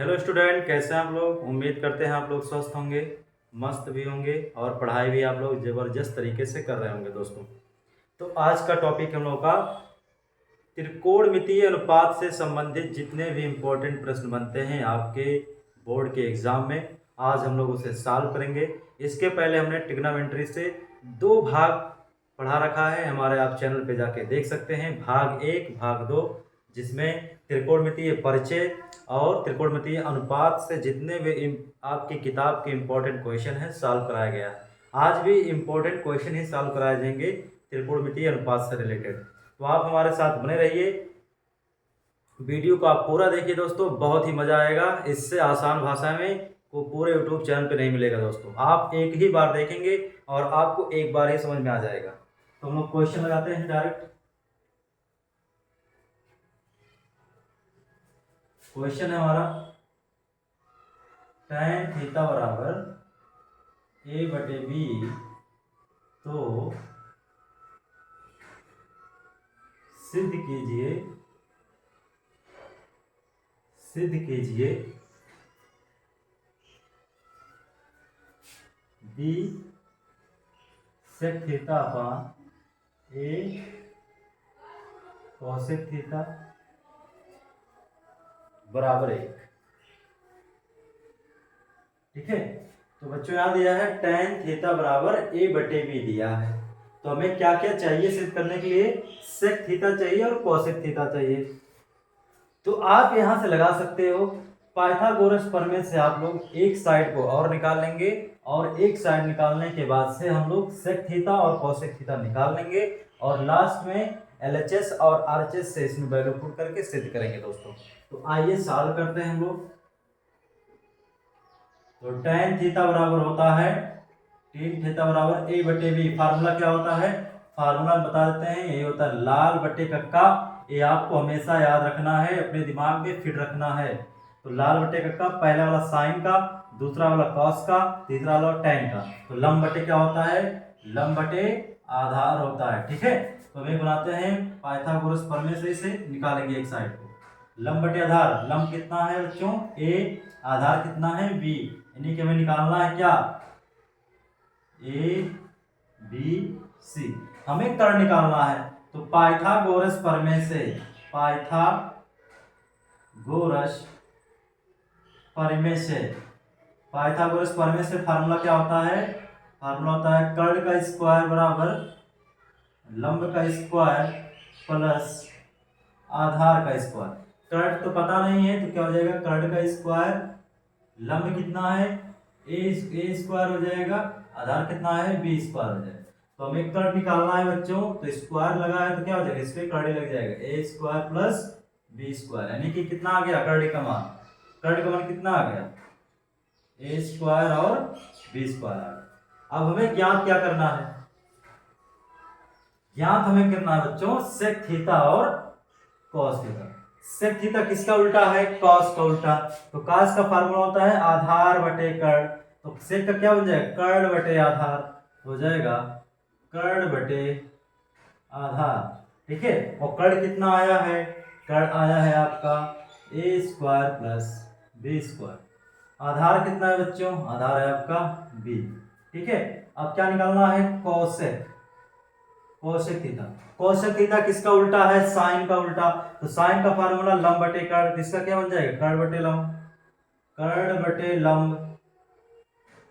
Hello student, कैसे हैं आप लोग। उम्मीद करते हैं आप लोग स्वस्थ होंगे, मस्त भी होंगे और पढ़ाई भी आप लोग ज़बरदस्त तरीके से कर रहे होंगे दोस्तों। तो आज का टॉपिक हम लोग का त्रिकोणमितीय अनुपात से संबंधित जितने भी इम्पोर्टेंट प्रश्न बनते हैं आपके बोर्ड के एग्जाम में, आज हम लोग उसे सॉल्व करेंगे। इसके पहले हमने ट्रिग्नोमेट्री से 2 भाग पढ़ा रखा है, हमारे आप चैनल पे जाके देख सकते हैं। भाग 1 भाग 2, जिसमें त्रिकोणमितीय परिचय और त्रिकोणमितीय अनुपात से जितने भी आपकी किताब के इम्पोर्टेंट क्वेश्चन हैं सॉल्व कराया गया है। आज भी इम्पोर्टेंट क्वेश्चन ही सॉल्व कराए जाएंगे त्रिकोणमितीय अनुपात से रिलेटेड। तो आप हमारे साथ बने रहिए, वीडियो को आप पूरा देखिए दोस्तों, बहुत ही मजा आएगा। इससे आसान भाषा में को पूरे यूट्यूब चैनल पे नहीं मिलेगा दोस्तों। आप एक ही बार देखेंगे और आपको एक बार ही समझ में आ जाएगा। तो हम लोग क्वेश्चन लगाते हैं डायरेक्ट। क्वेश्चन है हमारा, tan थीटा बराबर a/b, तो सिद्ध कीजिए b sec theta upon a cosec theta बराबर 1। ठीक है, तो बच्चों यहाँ दिया है tan थीटा बराबर a/b दिया है। तो हमें क्या क्या चाहिए सिद्ध करने के लिए, sec थीटा चाहिए और cosec थीटा चाहिए। तो आप यहां से लगा सकते हो, पाइथागोरस प्रमेय से आप लोग एक साइड को और निकाल लेंगे और एक साइड निकालने के बाद से हम लोग sec थीटा और cosec थीटा निकाल लेंगे और लास्ट में LHS और RHS से इसमें वैल्यू पुट करके सिद्ध करेंगे दोस्तों। तो आइए सॉल्व करते हैं हम लोग। तो tan थीटा बराबर होता है, tan थीटा बराबर a/b। फार्मूला क्या होता है, फार्मूला बता देते हैं, ये होता है लाल बटे कक्का। ये आपको हमेशा याद रखना है, अपने दिमाग में फिट रखना है। तो लाल बटे कक्का, पहला वाला साइन का, दूसरा वाला कॉस का, तीसरा वाला tan का। तो लंब बटे क्या होता है, लंब बटे आधार होता है। ठीक है, तो हमें बनाते हैं पाइथागोरस प्रमेय से इसे निकालेंगे एक साइड को। लंब बटे आधार, लंब कितना है बच्चों a, आधार कितना है b, यानी कि हमें निकालना है क्या, ABC। हमें कर्ण निकालना है। तो पाइथागोरस प्रमेय से, पाइथागोरस प्रमेय से फार्मूला क्या होता है, फार्मूला होता है कर्ण का स्क्वायर बराबर लंब का स्क्वायर प्लस आधार का स्क्वायर। कर्ण तो पता नहीं है तो क्या हो जाएगा, कर्ण का स्क्वायर, लंब कितना है a स्क्वायर हो जाएगा, आधार कितना है b स्क्वायर हो जाएगा। तो हमें कर्ण निकालना है बच्चों, तो स्क्वायर लगा है तो क्या हो जाएगा, इस पे कर्ण लग जाएगा, a square plus b square, यानी कि कितना आ गया कर्ण का मान, कर्ण का मान कितना आ गया, a स्क्वायर और b स्क्वायर आ गया। अब हमें ज्ञात क्या करना है, ज्ञात हमें करना है बच्चों sec थीटा और cos थीटा। sec थीटा किसका उल्टा है, cos का उल्टा। तो cos का फार्मूला होता है आधार बटे कर्ण। तो sec का क्या बन जाएगा, कर्ण बटे आधार हो जाएगा, कर्ण बटे आधार। ठीक है, और कर्ण कितना आया है, कर्ण आया है आपका a square plus b square. आधार कितना है बच्चों, आधार है आपका b। ठीक है, अब क्या निकालना है, cosec, cosec theta. Cosec theta किसका उल्टा है, साइन का उल्टा। तो साइन का फार्मूला लंब बटे कर्ण, किसका क्या बन जाएगा, कर्ण बटे लंब, कर्ण बटे लंब।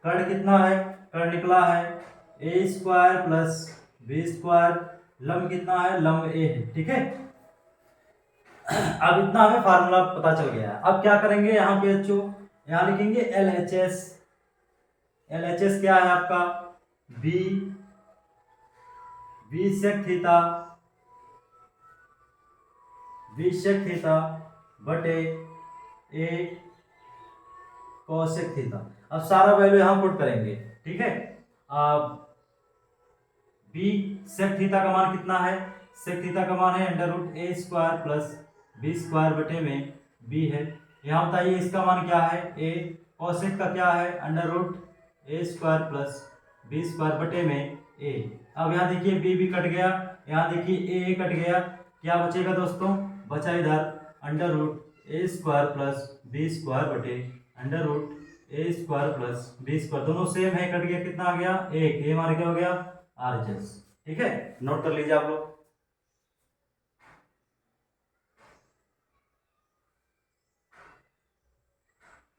कर्ण कितना है, कर्ण निकला है a square plus b square, लंब कितना है, लंब a है। ठीक है, अब इतना हमें फार्मूला पता चल गया है। अब क्या करेंगे, यहाँ पे बच्चों यहाँ लिखेंगे LHS। LHS क्या है आपका, b sec theta, b sec theta बटे a cosec थीटा। अब सारा वैल्यू यहां पुट करेंगे। ठीक है, अब b sec थीटा का मान कितना है, sec थीटा का मान है under root a square plus b square बटे में b है। यहाँ बताइए इसका मान क्या है a, cosec का क्या है under root a square plus b square बटे में a। अब यहाँ देखिए b भी कट गया, यहाँ देखिए a कट गया, क्या बचेगा दोस्तों, बचा इधर अंडर रूट ए स्क्वायर प्लस बी स्क्वायर बटे अंडर रूट ए स्क्वायर प्लस बी स्क्वायर, दोनों सेम है, कट गया, कितना आ गया, एक, ये हमारा क्या हो गया, RHS। ठीक है, नोट कर लीजिए आप लोग।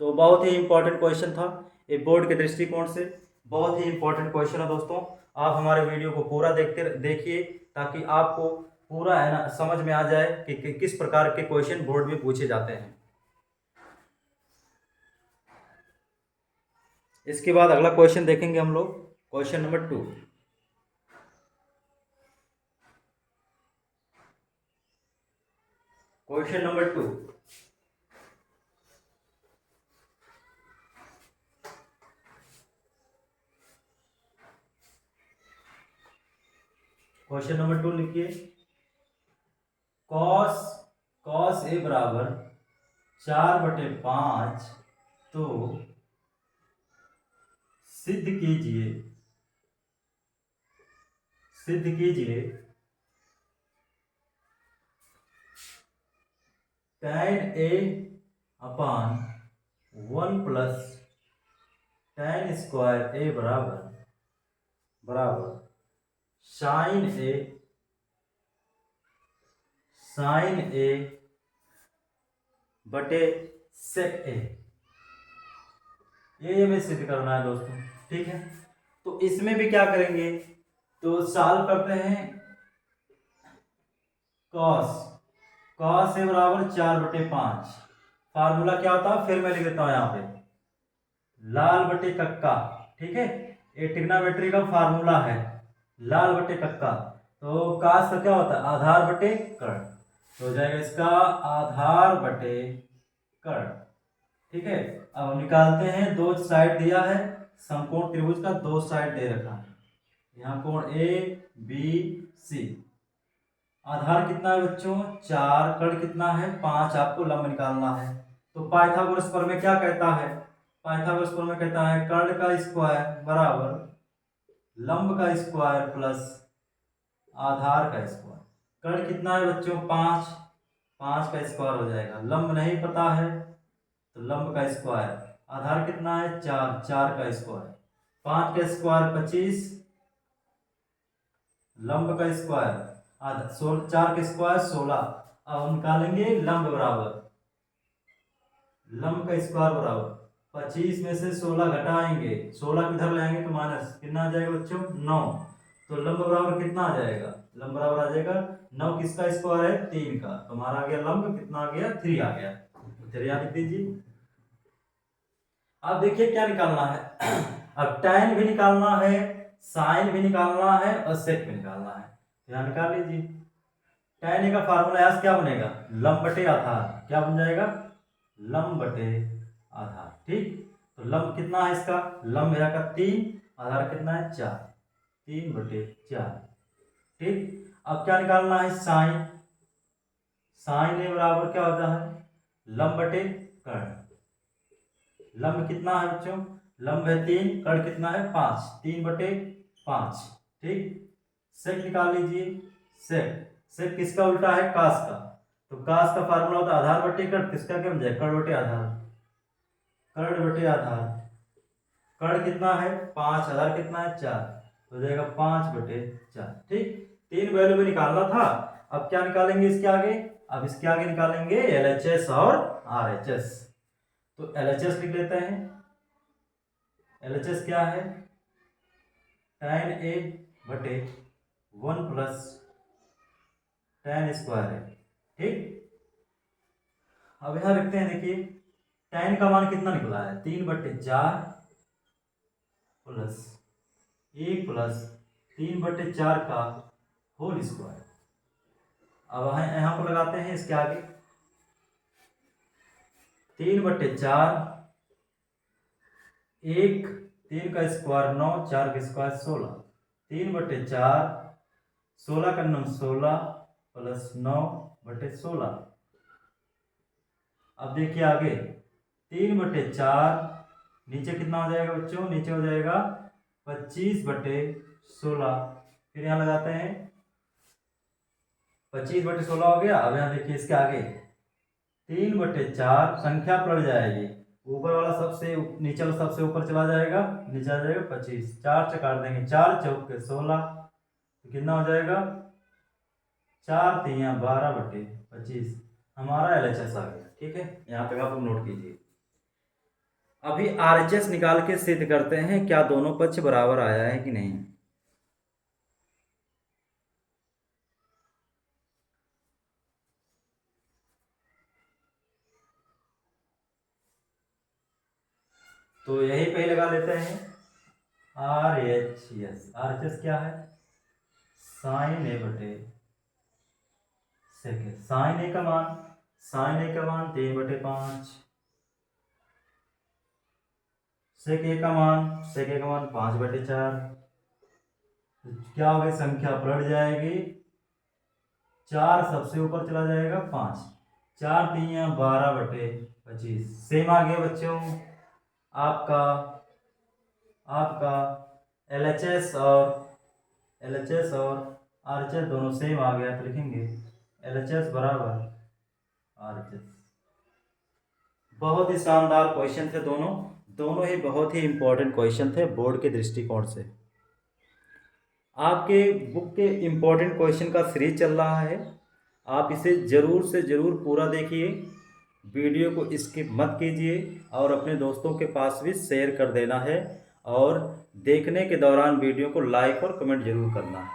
तो बहुत ही इंपॉर्टेंट क्वेश्चन था, ये बोर्ड के दृष्टिकोण से बहुत ही इंपॉर्टेंट क्वेश्चन है दोस्तों। आप हमारे वीडियो को पूरा देखिए ताकि आपको पूरा है ना समझ में आ जाए कि किस प्रकार के क्वेश्चन बोर्ड में पूछे जाते हैं। इसके बाद अगला क्वेश्चन देखेंगे हम लोग, question number 2। Question number 2, question number 2 लिखिए, कॉस कॉस ए बराबर 4/5, तो सिद्ध कीजिए tan A upon 1 plus tan square A बराबर साइन ए बटे सेक ए। ये हमें सिद्ध करना है दोस्तों। ठीक है, तो इसमें भी क्या करेंगे, तो सॉल्व करते हैं। कॉस ए बराबर 4/5, फार्मूला क्या होता है, फिर मैं लिख देता हूं यहाँ पे, लाल बटे कक्का। ठीक है, ये ट्रिग्नोमेट्री का फार्मूला है, लाल बटे कक्का। तो कास का क्या होता है, आधार बटे कर्ण, तो हो जाएगा इसका आधार बटे कर्ण। ठीक है, अब निकालते हैं, दो साइड दिया है समकोण त्रिभुज का, दो साइड दे रखा है, यहाँ कोण ABC, आधार कितना है बच्चों 4, कर्ण कितना है 5, आपको लंब निकालना है। तो पाइथागोरस प्रमेय क्या कहता है, पाइथागोरस प्रमेय कहता है कर्ण का स्क्वायर बराबर लंब का स्क्वायर प्लस आधार का स्क्वायर। कर्ण कितना है बच्चों 5, 5 का स्क्वायर हो जाएगा, लंब नहीं पता है तो लंब का स्क्वायर, आधार कितना है 4, 4 का स्क्वायर, 5 का स्क्वायर 25, लंब का स्क्वायर आधा 4 का स्क्वायर 16। अब हम निकालेंगे लंब बराबर, लंब का स्क्वायर बराबर 25 में से 16 घटाएंगे, 16 किधर ले आएंगे तो माइनस, कितना आ जाएगा बच्चों 9, तो लंब बराबर कितना आ जाएगा, लंब बराबर आ जाएगा 9 किसका स्क्वायर है 3 का, तो हमारा आ गया लंब कितना आ गया 3 आ गया, 3 लिख दीजिए। अब देखिए क्या निकालना है अब tan भी निकालना है, साइन भी निकालना है और सेक भी निकालना है, यहाँ निकाल लीजिए। tan A का फार्मूला यहाँ क्या बनेगा, लंब बटे आधार, क्या बन जाएगा लंब बटे आधार। ठीक, तो लंब कितना है इसका, लंब है का 3, आधार कितना है 4, 3/4। ठीक, अब क्या निकालना है साइन, साइन ए बराबर क्या होता है लंब बटे कर्ण, लंब कितना है बच्चों, लंब है 3, कर्ण कितना है 5, 3/5। ठीक, सेक निकाल लीजिए, सेक किसका उल्टा है कास का, तो कास का फार्मूला होता है आधार बटे कर्ण, किसका क्या बन जाए कर्ण बटे आधार, कर्ण बटे आधार, कर्ण कितना है 5, आधार कितना है 4, हो जाएगा 5/4। ठीक, 3 वैल्यू में निकालना था, अब क्या निकालेंगे इसके आगे, अब इसके आगे निकालेंगे LHS और RHS। तो LHS लिख लेते हैं, LHS क्या है tan A बटे 1 प्लस tan स्क्वायर है। ठीक, अब यहां रखते हैं, देखिए tan का मान कितना निकला है 3/4 प्लस 1 प्लस 3/4 का होल स्क्वायर। अब यहाँ पर लगाते हैं इसके आगे 3/4, 1 3 का स्क्वायर 9, 4 का स्क्वायर 16, 3/4, 16 का 9 16 प्लस 9/16। अब देखिए आगे 3/4, नीचे कितना हो जाएगा बच्चों, नीचे हो जाएगा 25/16, फिर यहाँ लगाते हैं 25/16 हो गया। अब यहाँ देखिए इसके आगे 3/4 संख्या पलट जाएगी, ऊपर वाला सबसे नीचे वाला सबसे ऊपर चला जाएगा, नीचे आ जाएगा 25, 4 से काट देंगे, 4 चौके 16, तो कितना हो जाएगा 4 3 12/25, हमारा LHS आ गया। ठीक है, यहाँ तक आप नोट कीजिए। अभी RHS निकाल के सिद्ध करते हैं क्या दोनों पक्ष बराबर आया है कि नहीं। तो यही पे लगा लेते हैं RHS। RHS क्या है, साइन A बटे सेक। साइन A का मान 3/5, सेक A का मान 5/4। क्या हो गई, संख्या पलट जाएगी, 4 सबसे ऊपर चला जाएगा 5, 4 3 12/25। सेम आ गया बच्चों आपका LHS और RHS दोनों सेम आ गया, तो लिखेंगे LHS बराबर RHS। बहुत ही शानदार क्वेश्चन थे दोनों ही बहुत ही इंपॉर्टेंट क्वेश्चन थे बोर्ड के दृष्टिकोण से। आपके बुक के इंपॉर्टेंट क्वेश्चन का सीरीज चल रहा है, आप इसे ज़रूर से ज़रूर पूरा देखिए, वीडियो को स्किप मत कीजिए और अपने दोस्तों के पास भी शेयर कर देना है, और देखने के दौरान वीडियो को लाइक और कमेंट जरूर करना है।